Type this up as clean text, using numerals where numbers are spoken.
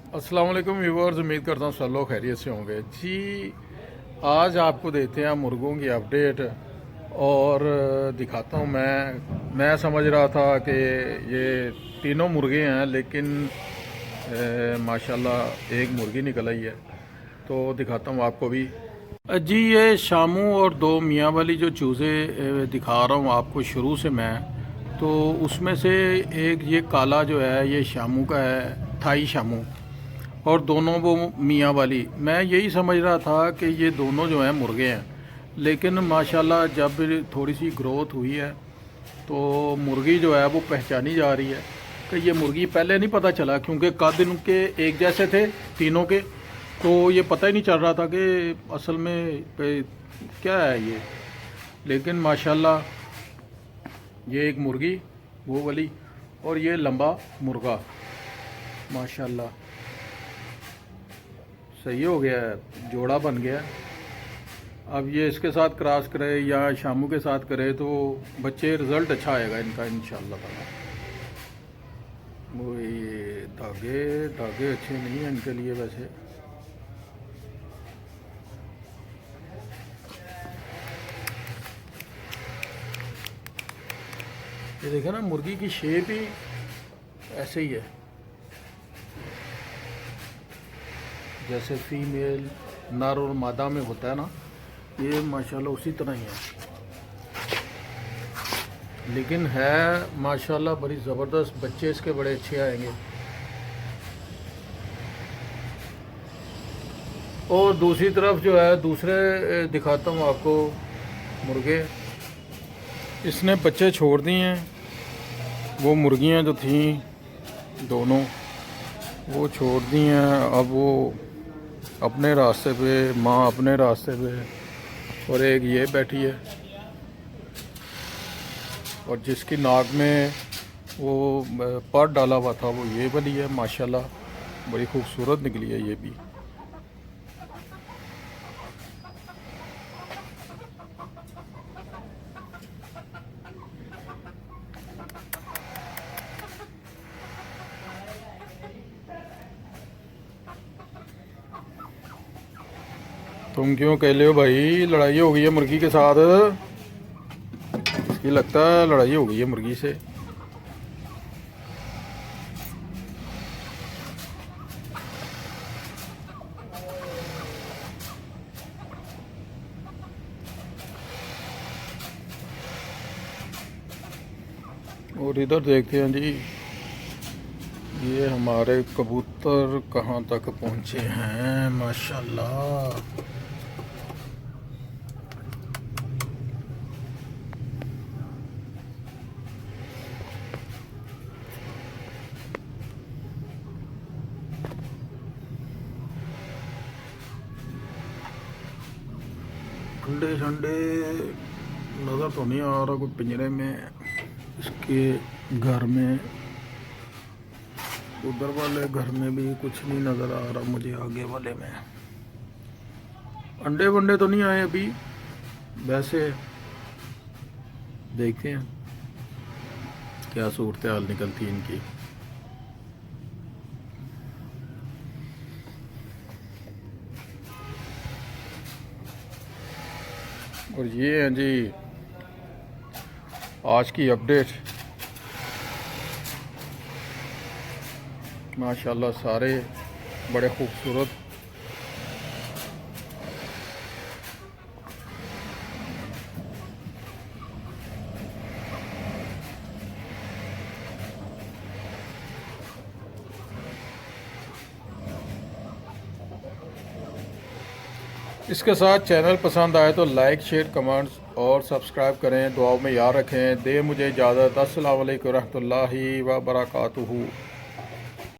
अस्सलाम वालेकुम व्यूअर्स, उम्मीद करता हूँ सब लोग खैरियत से होंगे जी। आज आपको देते हैं मुर्गों की अपडेट और दिखाता हूँ। मैं समझ रहा था कि ये तीनों मुर्गे हैं, लेकिन माशाल्लाह एक मुर्गी निकल आई है, तो दिखाता हूँ आपको भी। जी ये शामू और दो मियाँ वाली जो चूज़े दिखा रहा हूँ आपको शुरू से मैं, तो उसमें से एक ये काला जो है ये शामू का है, थाई शामू, और दोनों वो मियाँ वाली। मैं यही समझ रहा था कि ये दोनों जो हैं मुर्गे हैं, लेकिन माशाल्लाह जब थोड़ी सी ग्रोथ हुई है तो मुर्गी जो है वो पहचानी जा रही है कि ये मुर्गी। पहले नहीं पता चला क्योंकि कद इनके एक जैसे थे तीनों के, तो ये पता ही नहीं चल रहा था कि असल में क्या है ये। लेकिन माशाल्लाह ये एक मुर्गी वो वाली और ये लंबा मुर्गा माशाल्लाह सही हो गया है, जोड़ा बन गया। अब ये इसके साथ क्रॉस करे या शामू के साथ करे तो बच्चे रिज़ल्ट अच्छा आएगा इनका इंशाल्लाह ताला। वो ये धागे धागे अच्छे नहीं हैं इनके लिए वैसे। ये देखे ना, मुर्गी की शेप ही ऐसे ही है जैसे फीमेल नर और मादा में होता है ना, ये माशाल्लाह उसी तरह ही है। लेकिन है माशाल्लाह बड़ी ज़बरदस्त, बच्चे इसके बड़े अच्छे आएंगे। और दूसरी तरफ जो है दूसरे दिखाता हूँ आपको मुर्गे। इसने बच्चे छोड़ दिए हैं, वो मुर्गियाँ जो थीं दोनों वो छोड़ दी हैं। अब वो अपने रास्ते पे, माँ अपने रास्ते पे, और एक ये बैठी है, और जिसकी नाक में वो पर डाला हुआ था वो ये वाली है। माशाल्लाह बड़ी खूबसूरत निकली है ये भी। तुम क्यों कह रहे हो भाई, लड़ाई हो गई है मुर्गी के साथ? इसकी लगता है लड़ाई हो गई है मुर्गी से। और इधर देखते हैं जी, ये हमारे कबूतर कहाँ तक पहुँचे हैं माशाल्लाह। ठंडे ठंडे नज़र तो नहीं आ रहा कोई पिंजरे में इसके घर में। उधर वाले घर में भी कुछ नहीं नज़र आ रहा मुझे, आगे वाले में। अंडे वंडे तो नहीं आए अभी, वैसे देखते हैं क्या सूरत हाल निकलती है इनकी। और ये हैं जी आज की अपडेट। माशाल्लाह सारे बड़े खूबसूरत। इसके साथ चैनल पसंद आए तो लाइक शेयर कमेंट्स और सब्सक्राइब करें। दुआओं में याद रखें। दे मुझे इजाज़त। अस्सलाम वालेकुम रहमतुल्लाहि व बरकातुहू।